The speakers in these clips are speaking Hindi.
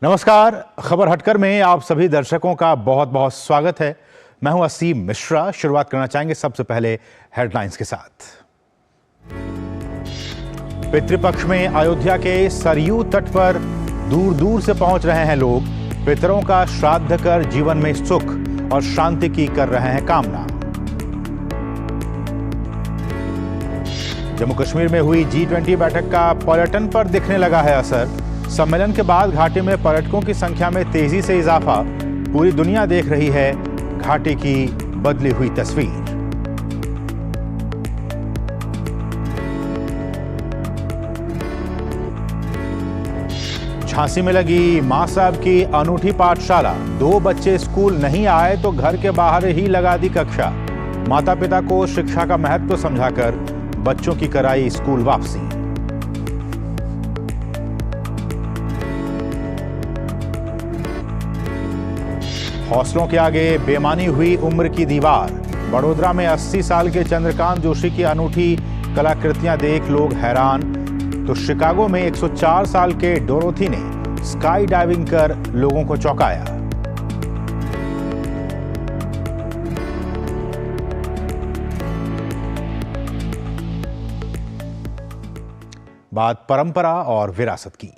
नमस्कार। खबर हटकर में आप सभी दर्शकों का बहुत बहुत स्वागत है। मैं हूं असीम मिश्रा। शुरुआत करना चाहेंगे सबसे पहले हेडलाइंस के साथ। पितृपक्ष में अयोध्या के सरयू तट पर दूर दूर से पहुंच रहे हैं लोग। पितरों का श्राद्ध कर जीवन में सुख और शांति की कर रहे हैं कामना। जम्मू कश्मीर में हुई G20 बैठक का पर्यटन पर दिखने लगा है असर। सम्मेलन के बाद घाटी में पर्यटकों की संख्या में तेजी से इजाफा। पूरी दुनिया देख रही है घाटी की बदली हुई तस्वीर। झांसी में लगी मां साहब की अनूठी पाठशाला। 2 बच्चे स्कूल नहीं आए तो घर के बाहर ही लगा दी कक्षा। माता पिता को शिक्षा का महत्व समझाकर बच्चों की कराई स्कूल वापसी। हौसलों के आगे बेमानी हुई उम्र की दीवार। बड़ोदरा में 80 साल के चंद्रकांत जोशी की अनूठी कलाकृतियां देख लोग हैरान। तो शिकागो में 104 साल के डोरोथी ने स्काई डाइविंग कर लोगों को चौंकाया। बात परंपरा और विरासत की।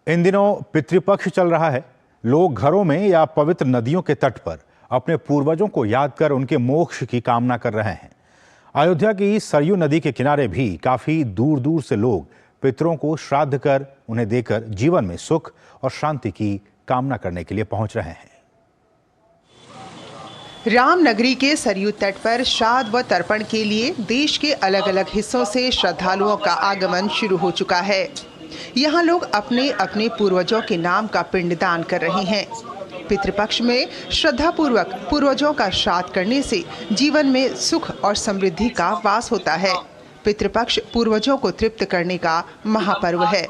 इन दिनों पितृपक्ष चल रहा है। लोग घरों में या पवित्र नदियों के तट पर अपने पूर्वजों को याद कर उनके मोक्ष की कामना कर रहे हैं। अयोध्या की सरयू नदी के किनारे भी काफी दूर दूर से लोग पितरों को श्राद्ध कर उन्हें देकर जीवन में सुख और शांति की कामना करने के लिए पहुंच रहे हैं। रामनगरी के सरयू तट पर श्राद्ध व तर्पण के लिए देश के अलग अलग हिस्सों से श्रद्धालुओं का आगमन शुरू हो चुका है। यहाँ लोग अपने अपने पूर्वजों के नाम का पिंडदान कर रहे हैं। पितृपक्ष में श्रद्धापूर्वक पूर्वजों का श्राद्ध करने से जीवन में सुख और समृद्धि का वास होता है। पितृपक्ष पूर्वजों को तृप्त करने का महापर्व है।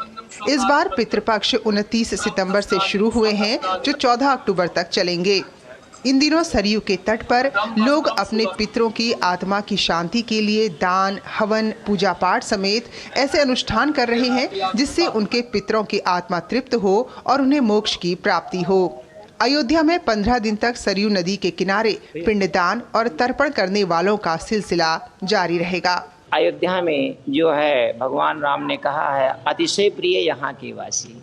इस बार पितृपक्ष 29 सितंबर से शुरू हुए हैं, जो 14 अक्टूबर तक चलेंगे। इन दिनों सरयू के तट पर लोग अपने पितरों की आत्मा की शांति के लिए दान, हवन, पूजा पाठ समेत ऐसे अनुष्ठान कर रहे हैं जिससे उनके पितरों की आत्मा तृप्त हो और उन्हें मोक्ष की प्राप्ति हो। अयोध्या में 15 दिन तक सरयू नदी के किनारे पिंडदान और तर्पण करने वालों का सिलसिला जारी रहेगा। अयोध्या में जो है भगवान राम ने कहा है अतिशय प्रिय यहाँ के वासी।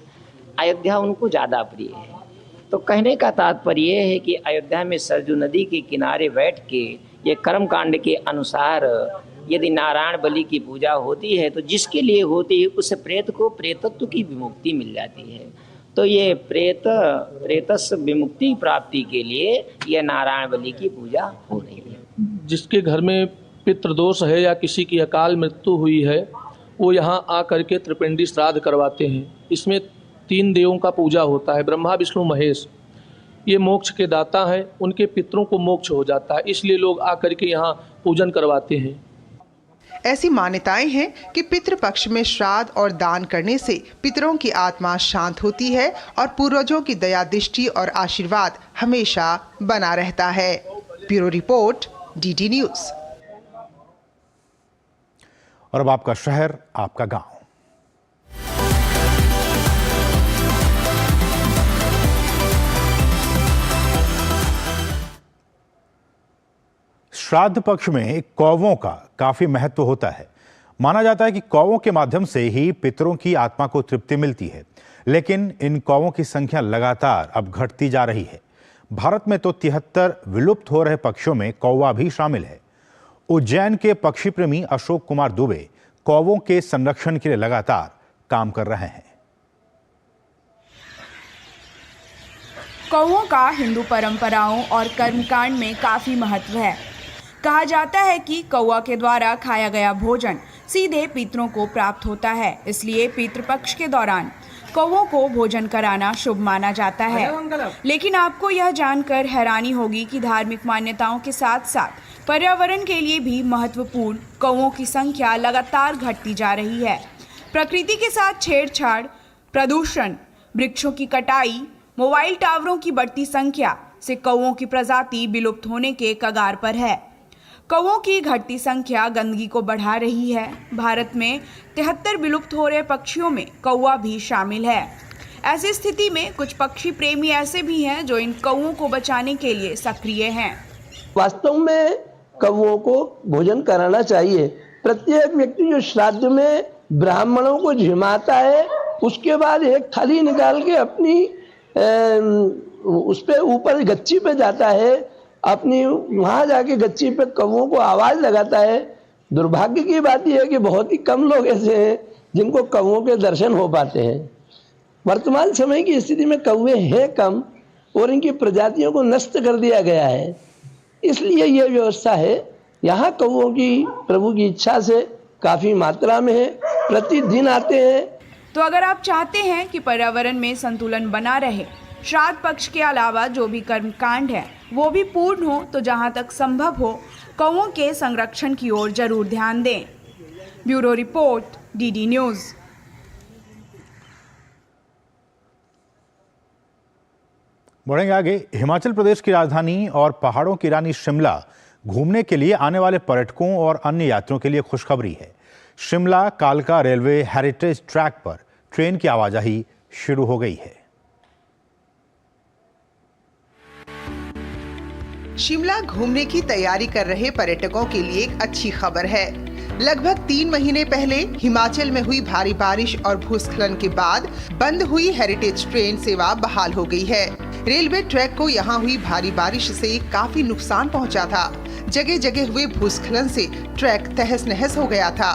अयोध्या उनको ज़्यादा प्रिय है। तो कहने का तात्पर्य है कि अयोध्या में सरयू नदी के किनारे बैठ के ये कर्म कांड के अनुसार यदि नारायण बलि की पूजा होती है तो जिसके लिए होती है उस प्रेत को प्रेतत्व की विमुक्ति मिल जाती है। तो ये प्रेतस्य विमुक्ति प्राप्ति के लिए यह नारायण बलि की पूजा हो रही है। जिसके घर में पितृदोष है या किसी की अकाल मृत्यु हुई है वो यहाँ आकर के त्रिपिंडी श्राद्ध करवाते हैं। इसमें 3 देवों का पूजा होता है, ब्रह्मा विष्णु महेश। ये मोक्ष के दाता हैं, उनके पितरों को मोक्ष हो जाता है, इसलिए लोग आकर के यहाँ पूजन करवाते हैं। ऐसी मान्यताएं हैं कि पितृपक्ष में श्राद्ध और दान करने से पितरों की आत्मा शांत होती है और पूर्वजों की दया दृष्टि और आशीर्वाद हमेशा बना रहता है। Bureau report, DD news. और अब आपका शहर, आपका गांव। श्राद्ध पक्ष में कौवों का काफी महत्व होता है। माना जाता है कि कौवों के माध्यम से ही पितरों की आत्मा को तृप्ति मिलती है। लेकिन इन कौवों की संख्या लगातार अब घटती जा रही है। भारत में तो 73 विलुप्त हो रहे पक्षियों में कौवा भी शामिल है। उज्जैन के पक्षी प्रेमी अशोक कुमार दुबे कौवों के संरक्षण के लिए लगातार काम कर रहे हैं। कौवों का हिंदू परंपराओं और कर्मकांड में काफी महत्व है। कहा जाता है कि कौवा के द्वारा खाया गया भोजन सीधे पितरों को प्राप्त होता है, इसलिए पितृपक्ष के दौरान कौवों को भोजन कराना शुभ माना जाता है। लेकिन आपको यह जानकर हैरानी होगी कि धार्मिक मान्यताओं के साथ साथ पर्यावरण के लिए भी महत्वपूर्ण कौवों की संख्या लगातार घटती जा रही है। प्रकृति के साथ छेड़छाड़, प्रदूषण, वृक्षों की कटाई, मोबाइल टावरों की बढ़ती संख्या से कौवों की प्रजाति विलुप्त होने के कगार पर है। कौवों की घटती संख्या गंदगी को बढ़ा रही है। भारत में 73 विलुप्त हो रहे पक्षियों में कौवा भी शामिल है। ऐसी स्थिति में कुछ पक्षी प्रेमी ऐसे भी हैं जो इन कौवों को बचाने के लिए सक्रिय हैं। वास्तव में कौवों को भोजन कराना चाहिए। प्रत्येक व्यक्ति जो श्राद्ध में ब्राह्मणों को झिमाता है, उसके बाद एक थाली निकाल के अपनी उस पे ऊपर गच्ची पे जाता है, अपनी वहाँ जाके गच्ची पे कौवों को आवाज लगाता है। दुर्भाग्य की बात यह है कि बहुत ही कम लोग ऐसे हैं जिनको कौवों के दर्शन हो पाते हैं। वर्तमान समय की स्थिति में कौवे हैं कम और इनकी प्रजातियों को नष्ट कर दिया गया है, इसलिए यह व्यवस्था है। यहाँ कौवों की प्रभु की इच्छा से काफ़ी मात्रा में है, प्रतिदिन आते हैं। तो अगर आप चाहते हैं कि पर्यावरण में संतुलन बना रहे, श्राद्ध पक्ष के अलावा जो भी कर्मकांड है वो भी पूर्ण हो, तो जहां तक संभव हो कौवों के संरक्षण की ओर जरूर ध्यान दें। Bureau report, DD news. बढ़ेंगे आगे। हिमाचल प्रदेश की राजधानी और पहाड़ों की रानी शिमला घूमने के लिए आने वाले पर्यटकों और अन्य यात्रियों के लिए खुशखबरी है। शिमला कालका रेलवे हेरिटेज ट्रैक पर ट्रेन की आवाजाही शुरू हो गई है। शिमला घूमने की तैयारी कर रहे पर्यटकों के लिए एक अच्छी खबर है। लगभग 3 महीने पहले हिमाचल में हुई भारी बारिश और भूस्खलन के बाद बंद हुई हेरिटेज ट्रेन सेवा बहाल हो गई है। रेलवे ट्रैक को यहां हुई भारी बारिश से काफी नुकसान पहुंचा था। जगह जगह हुए भूस्खलन से ट्रैक तहस नहस हो गया था।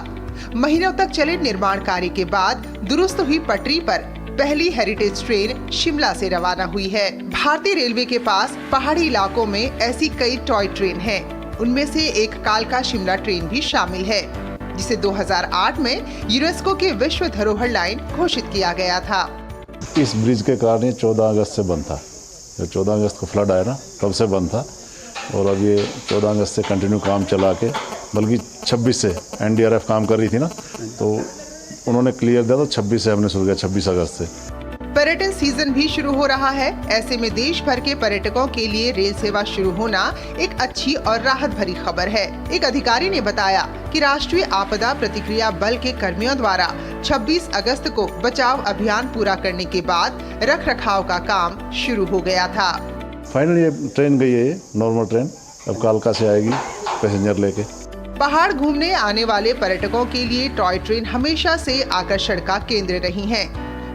महीनों तक चले निर्माण कार्य के बाद दुरुस्त हुई पटरी पर पहली हेरिटेज ट्रेन शिमला से रवाना हुई है। भारतीय रेलवे के पास पहाड़ी इलाकों में ऐसी कई टॉय ट्रेन हैं। उनमें से एक कालका शिमला ट्रेन भी शामिल है, जिसे 2008 में यूनेस्को की विश्व धरोहर लाइन घोषित किया गया था। इस ब्रिज के कारण ये 14 अगस्त से बंद था। जब 14 अगस्त को फ्लड आया ना, तब से बंद था और अब ये 14 अगस्त से कंटिन्यू काम चला के, बल्कि 26 से NDRF काम कर रही थी ना, तो उन्होंने क्लियर दिया तो 26 से हमने शुरू किया, 26 अगस्त से। पर्यटन सीजन भी शुरू हो रहा है। ऐसे में देश भर के पर्यटकों के लिए रेल सेवा शुरू होना एक अच्छी और राहत भरी खबर है। एक अधिकारी ने बताया कि राष्ट्रीय आपदा प्रतिक्रिया बल के कर्मियों द्वारा 26 अगस्त को बचाव अभियान पूरा करने के बाद रखरखाव का काम शुरू हो गया था। फाइनली ये ट्रेन गई है, नॉर्मल ट्रेन अब कालका से आएगी पैसेंजर लेके। पहाड़ घूमने आने वाले पर्यटकों के लिए टॉय ट्रेन हमेशा से आकर्षण का केंद्र रही है।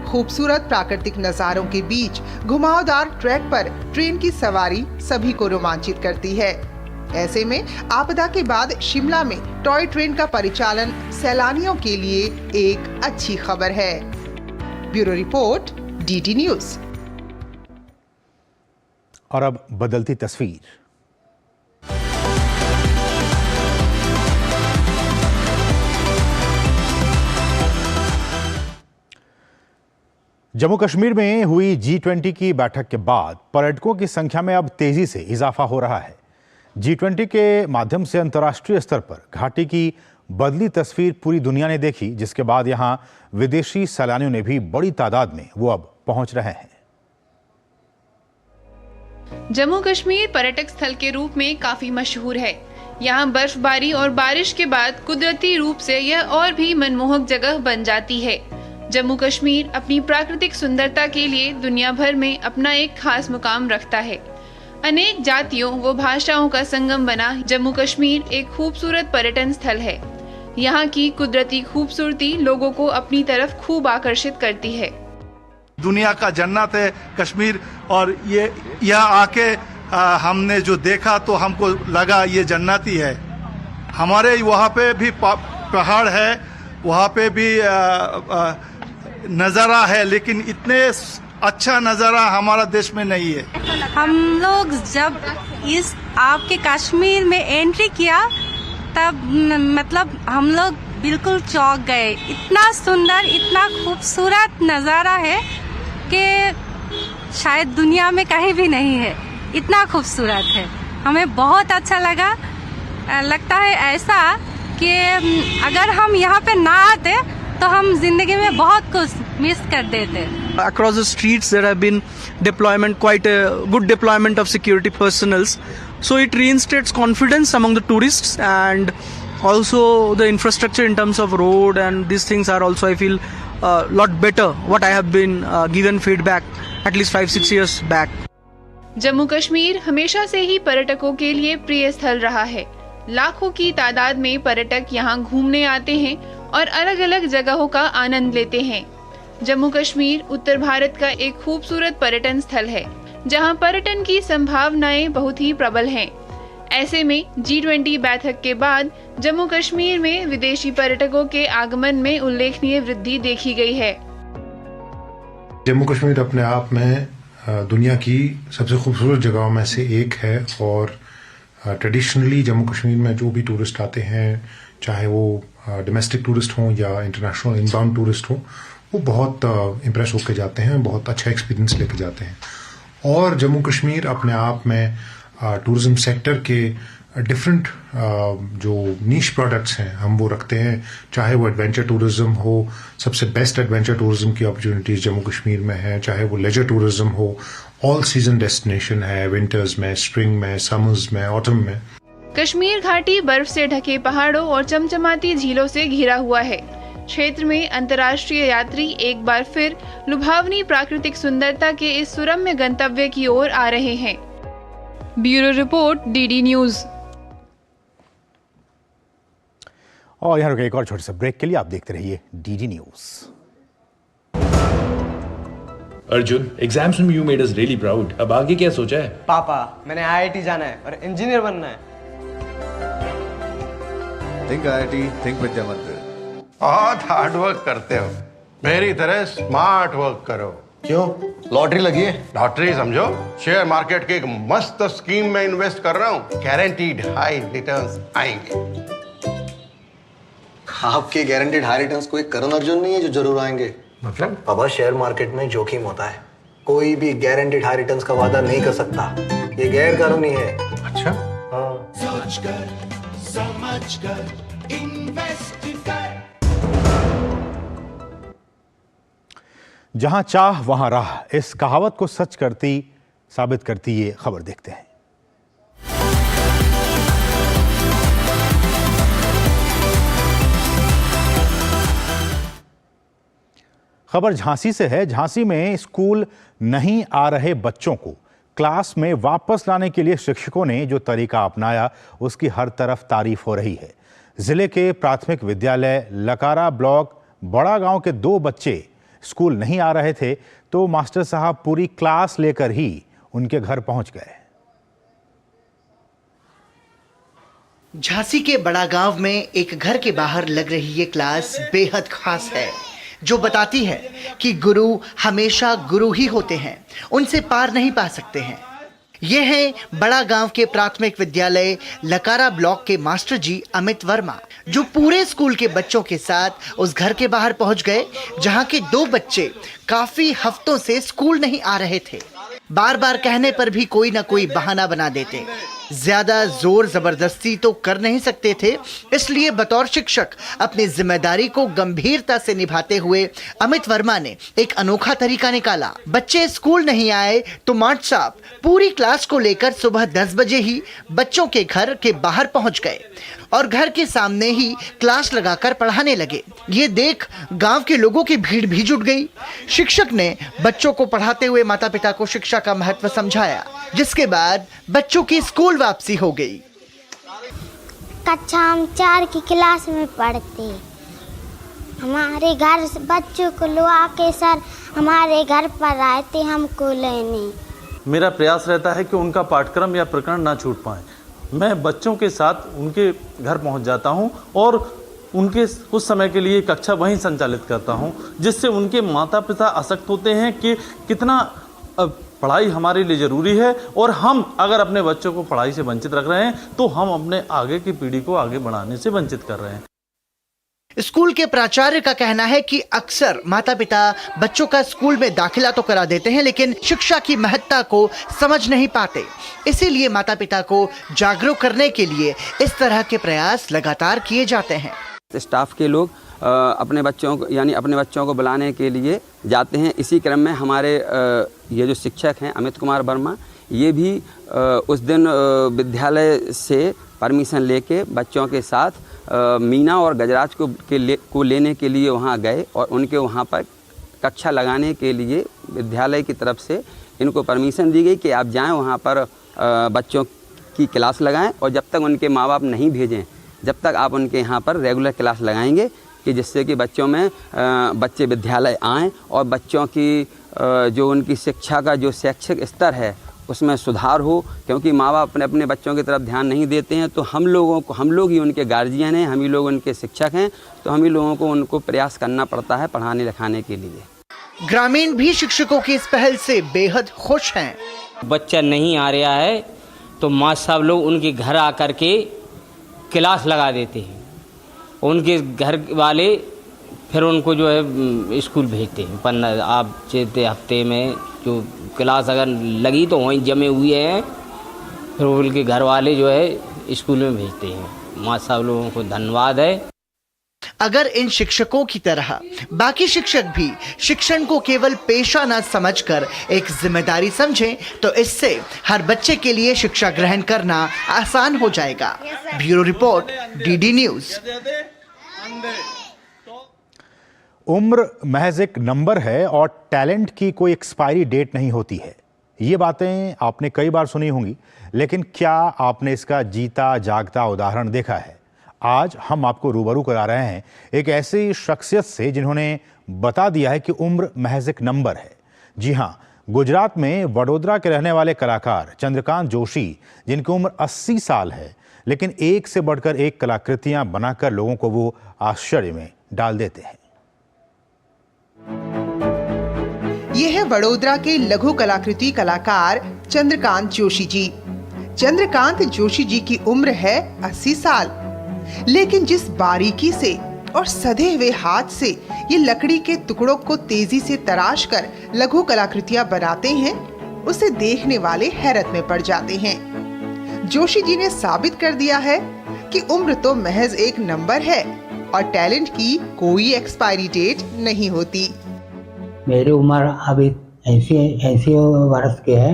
खूबसूरत प्राकृतिक नजारों के बीच घुमावदार ट्रैक पर ट्रेन की सवारी सभी को रोमांचित करती है। ऐसे में आपदा के बाद शिमला में टॉय ट्रेन का परिचालन सैलानियों के लिए एक अच्छी खबर है। Bureau report, DD news. और अब बदलती तस्वीर। जम्मू कश्मीर में हुई G20 की बैठक के बाद पर्यटकों की संख्या में अब तेजी से इजाफा हो रहा है। G20 के माध्यम से अंतर्राष्ट्रीय स्तर पर घाटी की बदली तस्वीर पूरी दुनिया ने देखी, जिसके बाद यहां विदेशी सैलानियों ने भी बड़ी तादाद में वो अब पहुंच रहे हैं। जम्मू कश्मीर पर्यटक स्थल के रूप में काफी मशहूर है। यहाँ बर्फबारी और बारिश के बाद कुदरती रूप से यह और भी मनमोहक जगह बन जाती है। जम्मू कश्मीर अपनी प्राकृतिक सुंदरता के लिए दुनिया भर में अपना एक खास मुकाम रखता है। अनेक जातियों व भाषाओं का संगम बना जम्मू कश्मीर एक खूबसूरत पर्यटन स्थल है। यहाँ की कुदरती खूबसूरती लोगों को अपनी तरफ खूब आकर्षित करती है। दुनिया का जन्नत है कश्मीर, और ये यहाँ आके हमने जो देखा तो हमको लगा ये जन्नत ही है। हमारे वहाँ पे भी पहाड़ है, वहाँ पे भी नज़ारा है, लेकिन इतने अच्छा नज़ारा हमारा देश में नहीं है। हम लोग जब इस आपके कश्मीर में एंट्री किया तब मतलब हम लोग बिल्कुल चौंक गए। इतना सुंदर, इतना खूबसूरत नज़ारा है कि शायद दुनिया में कहीं भी नहीं है। इतना खूबसूरत है, हमें बहुत अच्छा लगा। लगता है ऐसा कि अगर हम यहाँ पे ना आते तो हम जिंदगी में बहुत कुछ मिस कर देते। Across the streets there have been deployment, quite a good deployment of security personals. So it reinstates confidence among the tourists, and also the infrastructure in terms of road and these things are also, I feel, lot better what I have been given feedback at least 5-6 years back. Jammu Kashmir हमेशा से ही पर्यटकों के लिए प्रिय स्थल रहा है। लाखों की तादाद में पर्यटक यहाँ घूमने आते हैं और अलग अलग जगहों का आनंद लेते हैं। जम्मू कश्मीर उत्तर भारत का एक खूबसूरत पर्यटन स्थल है, जहाँ पर्यटन की संभावनाएं बहुत ही प्रबल हैं। ऐसे में G20 बैठक के बाद जम्मू कश्मीर में विदेशी पर्यटकों के आगमन में उल्लेखनीय वृद्धि देखी गई है। जम्मू कश्मीर अपने आप में दुनिया की सबसे खूबसूरत जगहों में से एक है और ट्रेडिशनली जम्मू कश्मीर में जो भी टूरिस्ट आते हैं, चाहे वो डोमेस्टिक टूरिस्ट हों या इंटरनेशनल इनबाउंड टूरिस्ट हों, वो बहुत इम्प्रेस होकर जाते हैं, बहुत अच्छा एक्सपीरियंस लेके जाते हैं। और जम्मू कश्मीर अपने आप में टूरिज्म सेक्टर के डिफरेंट जो नीश प्रोडक्ट्स हैं हम वो रखते हैं, चाहे वो एडवेंचर टूरिज्म हो, सबसे बेस्ट एडवेंचर टूरिज्म की अपॉर्चुनिटीज़ जम्मू कश्मीर में है, चाहे वो लेजर टूरिज्म हो, ऑल सीजन डेस्टिनेशन है, विंटर्स में, स्प्रिंग में, समर्स में, ऑटम में। कश्मीर घाटी बर्फ से ढके पहाड़ों और चमचमाती झीलों से घिरा हुआ है। क्षेत्र में अंतर्राष्ट्रीय यात्री एक बार फिर लुभावनी प्राकृतिक सुंदरता के इस सुरम्य गंतव्य की ओर आ रहे हैं। Bureau report, DD news. और यहाँ रुके एक और छोटे से ब्रेक के लिए, आप देखते रहिए DD न्यूज। अर्जुन, एग्जाम्स में you made us really proud. अब आगे क्या सोचा है? पापा, मैंने IIT जाना है और इंजीनियर बनना है। Think IIT, think विद्या मंदिर। बहुत हार्ड वर्क करते हो, मेरी तरह स्मार्ट वर्क करो। क्यों? लॉटरी लगी है? लॉटरी समझो, शेयर मार्केट के एक मस्त स्कीम में इन्वेस्ट कर रहा हूँ, गारंटीड हाई रिटर्न्स आएंगे। आपके गारंटीड हाई रिटर्न्स कोई करण अर्जुन नहीं है जो जरूर आएंगे? मतलब? पापा, शेयर मार्केट में जोखिम होता है, कोई भी गारंटीड हाई रिटर्न्स का वादा नहीं कर सकता, ये गैर कानूनी है। अच्छा? हाँ। समझ कर इन्वेस्ट कर। जहां चाह वहां राह, इस कहावत को सच साबित करती ये खबर देखते हैं। खबर झांसी से है। झांसी में स्कूल नहीं आ रहे बच्चों को क्लास में वापस लाने के लिए शिक्षकों ने जो तरीका अपनाया, उसकी हर तरफ तारीफ हो रही है। जिले के प्राथमिक विद्यालय लकारा ब्लॉक बड़ा गांव के 2 बच्चे स्कूल नहीं आ रहे थे, तो मास्टर साहब पूरी क्लास लेकर ही उनके घर पहुंच गए। झांसी के बड़ा गांव में एक घर के बाहर लग रही ये क्लास बेहद खास है, जो बताती है कि गुरु हमेशा गुरु ही होते हैं, उनसे पार नहीं पा सकते हैं। ये हैं बड़ा गांव के प्राथमिक विद्यालय लकारा ब्लॉक के मास्टर जी अमित वर्मा, जो पूरे स्कूल के बच्चों के साथ उस घर के बाहर पहुंच गए जहां के 2 बच्चे काफी हफ्तों से स्कूल नहीं आ रहे थे। बार बार कहने पर भी कोई ना कोई बहाना बना देते, ज्यादा जोर जबरदस्ती तो कर नहीं सकते थे, इसलिए बतौर शिक्षक अपनी जिम्मेदारी को गंभीरता से निभाते हुए अमित वर्मा ने एक अनोखा तरीका निकाला। बच्चे स्कूल नहीं आए तो मास्टर साहब पूरी क्लास को लेकर सुबह 10 बजे ही बच्चों के घर के बाहर पहुंच गए और घर के सामने ही क्लास लगाकर पढ़ाने लगे। ये देख गांव के लोगों की भीड़ भी जुट गई। शिक्षक ने बच्चों को पढ़ाते हुए माता पिता को शिक्षा का महत्व समझाया, जिसके बाद बच्चों की स्कूल वापसी हो गई। कक्षा हम 4 की क्लास में पढ़ते, हमारे घर से बच्चों को लुआ के सर हमारे घर पर आए थे हमको लेने। मेरा प्रयास रहता है कि उनका पाठ्यक्रम या प्रकरण ना छूट पाए। मैं बच्चों के साथ उनके घर पहुंच जाता हूं और उनके कुछ समय के लिए कक्षा वहीं संचालित करता हूं, जिससे उनके माता पिता आसक्त होते हैं कि कितना पढ़ाई हमारे लिए ज़रूरी है, और हम अगर अपने बच्चों को पढ़ाई से वंचित रख रहे हैं तो हम अपने आगे की पीढ़ी को आगे बढ़ाने से वंचित कर रहे हैं। स्कूल के प्राचार्य का कहना है कि अक्सर माता पिता बच्चों का स्कूल में दाखिला तो करा देते हैं, लेकिन शिक्षा की महत्ता को समझ नहीं पाते। इसीलिए माता पिता को जागरूक करने के लिए इस तरह के प्रयास लगातार किए जाते हैं। स्टाफ के लोग अपने बच्चों को यानी अपने बच्चों को बुलाने के लिए जाते हैं। इसी क्रम में हमारे ये जो शिक्षक हैं अमित कुमार वर्मा, ये भी उस दिन विद्यालय से परमिशन लेके बच्चों के साथ मीना और गजराज को लेने के लिए वहाँ गए और उनके वहाँ पर कक्षा लगाने के लिए विद्यालय की तरफ से इनको परमिशन दी गई कि आप जाएं वहाँ पर बच्चों की क्लास लगाएं और जब तक उनके माँ बाप नहीं भेजें जब तक आप उनके यहाँ पर रेगुलर क्लास लगाएंगे कि जिससे कि बच्चों में बच्चे विद्यालय आएँ और बच्चों की जो उनकी शिक्षा का जो शैक्षिक स्तर है उसमें सुधार हो, क्योंकि माँ बाप अपने अपने बच्चों की तरफ ध्यान नहीं देते हैं। तो हम लोग ही उनके गार्जियन हैं, हम ही लोग उनके शिक्षक हैं, तो हम ही लोगों को उनको प्रयास करना पड़ता है पढ़ाने लिखाने के लिए। ग्रामीण भी शिक्षकों की इस पहल से बेहद खुश हैं। बच्चा नहीं आ रहा है तो माँ साहब लोग उनके घर आकर के क्लास लगा देते हैं, उनके घर वाले फिर उनको जो है स्कूल भेजते हैं। 15 आप चलते हफ्ते में जो क्लास अगर लगी तो वहीं जमे हुए हैं, फिर उनके घर वाले जो है स्कूल में भेजते हैं। माँ साहब लोगों को धन्यवाद है। अगर इन शिक्षकों की तरह बाकी शिक्षक भी शिक्षण को केवल पेशा न समझकर एक जिम्मेदारी समझें तो इससे हर बच्चे के लिए शिक्षा ग्रहण करना आसान हो जाएगा। Bureau report, DD news. उम्र महज एक नंबर है और टैलेंट की कोई एक्सपायरी डेट नहीं होती है। ये बातें आपने कई बार सुनी होंगी, लेकिन क्या आपने इसका जीता जागता उदाहरण देखा है? आज हम आपको रूबरू करा रहे हैं एक ऐसी शख्सियत से जिन्होंने बता दिया है कि उम्र महज एक नंबर है। जी हाँ, गुजरात में वडोदरा के रहने वाले कलाकार चंद्रकांत जोशी, जिनकी उम्र 80 साल है, लेकिन एक से बढ़कर एक कलाकृतियां बनाकर लोगों को वो आश्चर्य में डाल देते हैं। ये है वडोदरा के लघु कलाकृति कलाकार चंद्रकांत जोशी जी। चंद्रकांत जोशी जी की उम्र है 80 साल, लेकिन जिस बारीकी से और सधे हुए हाथ से ये लकड़ी के टुकड़ों को तेजी से तराश कर लघु कलाकृतियां बनाते हैं, उसे देखने वाले हैरत में पड़ जाते हैं। जोशी जी ने साबित कर दिया है कि उम्र तो महज एक नंबर है और टैलेंट की कोई एक्सपायरी डेट नहीं होती। मेरी उम्र अभी 80 वर्ष की है।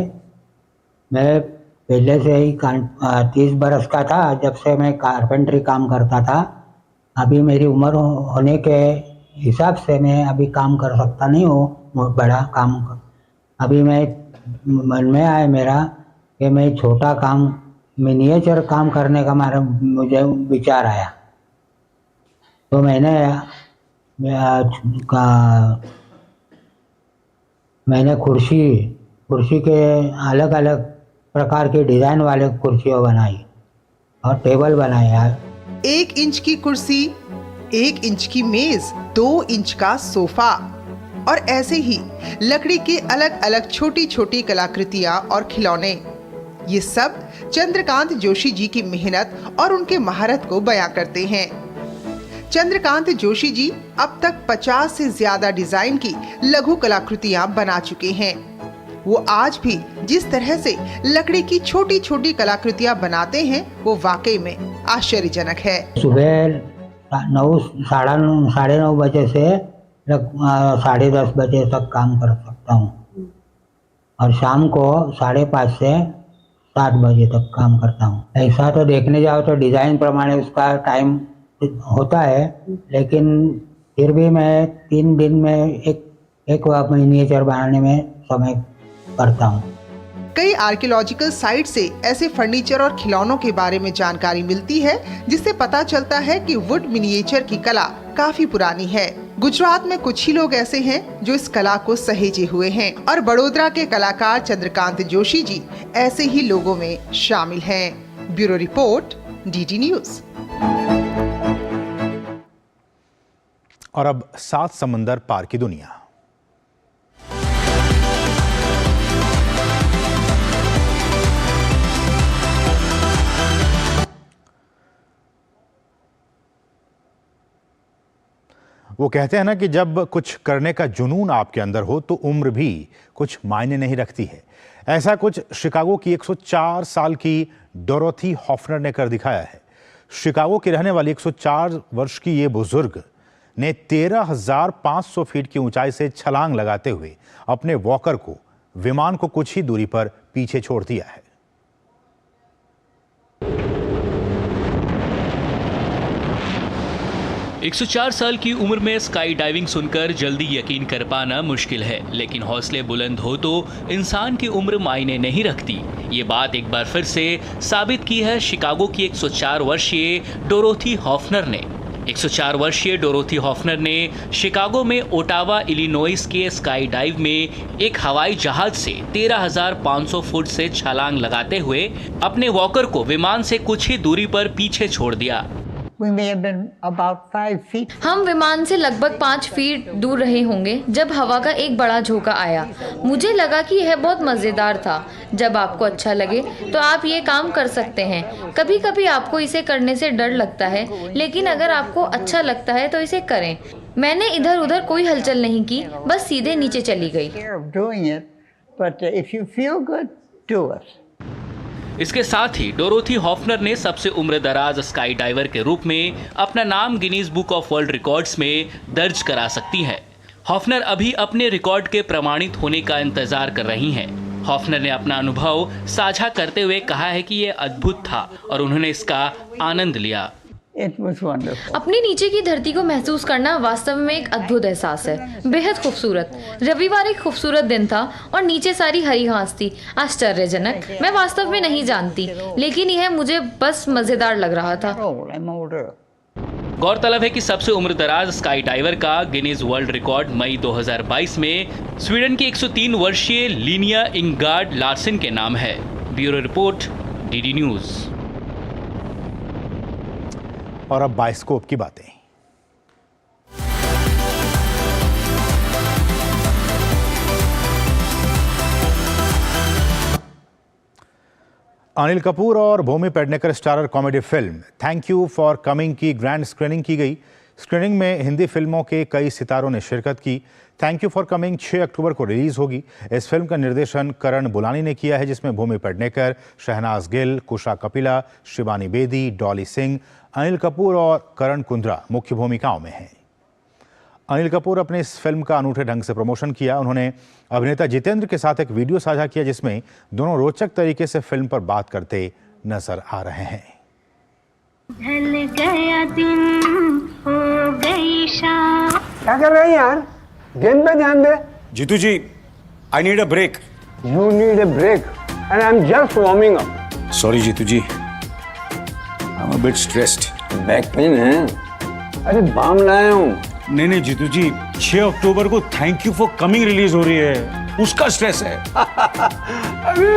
मैं पहले से ही 30 वर्ष का था जब से मैं कारपेंटरी काम करता था। अभी मेरी उम्र होने के हिसाब से मैं अभी काम कर सकता नहीं हूँ बड़ा काम। अभी मैं मन में आया मेरा कि मैं छोटा काम मिनिएचर काम करने का मुझे विचार आया, तो मैंने कुर्सी के अलग अलग प्रकार के डिजाइन वाले कुर्सियाँ बनाई और टेबल बनाया। 1 इंच की कुर्सी, 1 इंच की मेज, 2 इंच का सोफा और ऐसे ही लकड़ी के अलग अलग छोटी छोटी कलाकृतियां और खिलौने, ये सब चंद्रकांत जोशी जी की मेहनत और उनके महारत को बयां करते हैं। चंद्रकांत जोशी जी अब तक 50 से ज्यादा डिजाइन की लघु कलाकृतियां बना चुके हैं। वो आज भी जिस तरह से लकड़ी की छोटी छोटी कलाकृतियां बनाते हैं वो वाकई में आश्चर्यजनक है। सुबह 9 बजे से 10:30 बजे तक काम कर सकता हूँ और शाम को 5:30 से 7 बजे तक काम करता हूँ। ऐसा तो देखने जाओ तो डिजाइन प्रमाणे उसका टाइम होता है, लेकिन फिर भी मैं 3 दिन में एक मिनिएचर बनाने में समय करता हूँ। कई आर्कियोलॉजिकल साइट से ऐसे फर्नीचर और खिलौनों के बारे में जानकारी मिलती है, जिससे पता चलता है कि वुड मिनिएचर की कला काफी पुरानी है। गुजरात में कुछ ही लोग ऐसे हैं जो इस कला को सहेजे हुए हैं और बड़ोदरा के कलाकार चंद्रकांत जोशी जी ऐसे ही लोगों में शामिल हैं। Bureau report, DD news. और अब 7 समंदर पार की दुनिया। वो कहते हैं ना कि जब कुछ करने का जुनून आपके अंदर हो तो उम्र भी कुछ मायने नहीं रखती है। ऐसा कुछ शिकागो की 104 साल की डोरोथी हॉफनर ने कर दिखाया है। शिकागो की रहने वाली 104 वर्ष की ये बुजुर्ग ने 13,500 फीट की ऊंचाई से छलांग लगाते हुए अपने वॉकर को विमान को कुछ ही दूरी पर पीछे छोड़ दिया है। एक 104 साल की उम्र में स्काई डाइविंग सुनकर जल्दी यकीन कर पाना मुश्किल है, लेकिन हौसले बुलंद हो तो इंसान की उम्र मायने नहीं रखती। ये बात एक बार फिर से साबित की है शिकागो की 104 वर्षीय डोरोथी हॉफनर ने। 104 वर्षीय डोरोथी हॉफनर ने शिकागो में ओटावा इलिनॉइस के स्काई डाइव में एक हवाई जहाज से 13,500 फुट से छलांग लगाते हुए अपने वॉकर को विमान से कुछ ही दूरी पर पीछे छोड़ दिया। हम विमान से लगभग 5 फीट दूर रहे होंगे जब हवा का एक बड़ा झोंका आया। मुझे लगा कि यह बहुत मज़ेदार था। जब आपको अच्छा लगे तो आप ये काम कर सकते हैं। कभी कभी आपको इसे करने से डर लगता है, लेकिन अगर आपको अच्छा लगता है तो इसे करें। मैंने इधर उधर कोई हलचल नहीं की, बस सीधे नीचे चली गई। इसके साथ ही डोरोथी हॉफनर ने सबसे उम्रदराज स्काई डाइवर के रूप में अपना नाम Guinness book of world records में दर्ज करा सकती हैं। हॉफनर अभी अपने रिकॉर्ड के प्रमाणित होने का इंतजार कर रही हैं। हॉफनर ने अपना अनुभव साझा करते हुए कहा है कि यह अद्भुत था और उन्होंने इसका आनंद लिया। अपनी नीचे की धरती को महसूस करना वास्तव में एक अद्भुत एहसास है। बेहद खूबसूरत। रविवार एक खूबसूरत दिन था और नीचे सारी हरी घास थी। आश्चर्यजनक। मैं वास्तव में नहीं जानती, लेकिन यह मुझे बस मजेदार लग रहा था। गौरतलब है कि सबसे उम्रदराज स्काई डाइवर का गिनीज वर्ल्ड रिकॉर्ड मई 2022 में स्वीडन की 103 वर्षीय लिनिया इंगार्ड लार्सन के नाम है। Bureau report, DD news. और अब बाइस्कोप की बातें। अनिल कपूर और Bhumi Pednekar starrer comedy film thank you for coming की ग्रैंड स्क्रीनिंग की गई। स्क्रीनिंग में हिंदी फिल्मों के कई सितारों ने शिरकत की। थैंक यू फॉर कमिंग 6 अक्टूबर को रिलीज होगी। इस फिल्म का निर्देशन करण बुलानी ने किया है, जिसमें भूमि पेडनेकर, शहनाज गिल, कुशा कपिला, शिवानी बेदी, डॉली सिंह, अनिल कपूर और करण कुंद्रा मुख्य भूमिकाओं में हैं। अनिल कपूर अपने इस फिल्म का अनूठे ढंग से प्रमोशन किया। उन्होंने अभिनेता जितेंद्र के साथ एक वीडियो साझा किया, जिसमें दोनों रोचक तरीके से फिल्म पर बात करते नजर आ रहे हैं। ढल गया दिन, हो गई शाम। क्या कर रहे हैं यार? गेम पे ध्यान दे। जीतू जी, I need a break. You need a break, and I'm just warming up. Sorry Jeetu ji, I'm a bit stressed. Back pain है? अरे बाम लाया हूँ। नहीं जीतू जी, 6 अक्टूबर को thank you for coming release हो रही है, उसका स्ट्रेस है। अरे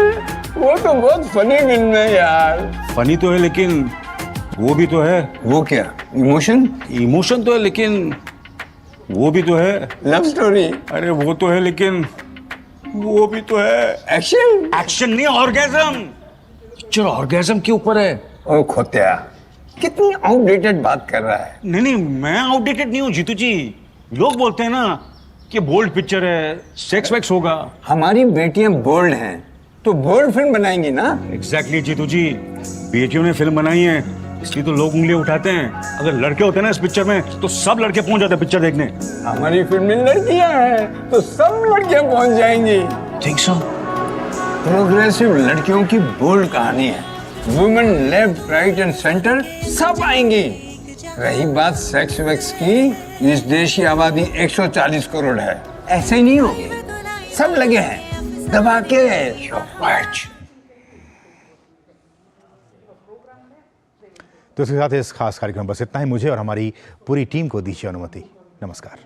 वो तो बहुत फनी फिल्म है यार। फनी तो है, लेकिन वो भी तो है। वो क्या? इमोशन? इमोशन तो है, लेकिन वो भी तो है। Love story? अरे वो तो है, लेकिन वो भी तो है। एक्शन? एक्शन नहीं, ऑर्गेजम। पिक्चर ऑर्गेजम के ऊपर है। ओ खोत्या, कितनी आउटडेटेड बात कर रहा है। नहीं, मैं आउटडेटेड नहीं हूँ जीतू जी। लोग बोलते हैं ना कि बोल्ड पिक्चर है, सेक्स वैक्स होगा। हमारी बेटियां बोल्ड हैं, तो बोल्ड फिल्म बनाएंगी ना। एग्जैक्टली जीतू जी, बेटियों ने फिल्म बनाई है, इसलिए तो लोग उंगलियां उठाते हैं। अगर लड़के होते ना इस पिक्चर में, तो सब लड़के पहुंच जाते पिक्चर देखने। हमारी फिल्म में लड़कियां हैं, तो सब लड़कियां पहुंच जाएंगी। ठीक सो। प्रोग्रेसिव लड़कियों की बोल्ड कहानी है। Women left, right and centre सब आएंगी। रही बात सेक्स वैक्स की, इस देश की आबादी 140 करोड़ है। ऐसे नहीं होगी, सब लगे हैं दबा के। तो इसके साथ इस खास कार्यक्रम बस इतना ही। मुझे और हमारी पूरी टीम को दीजिए अनुमति। नमस्कार।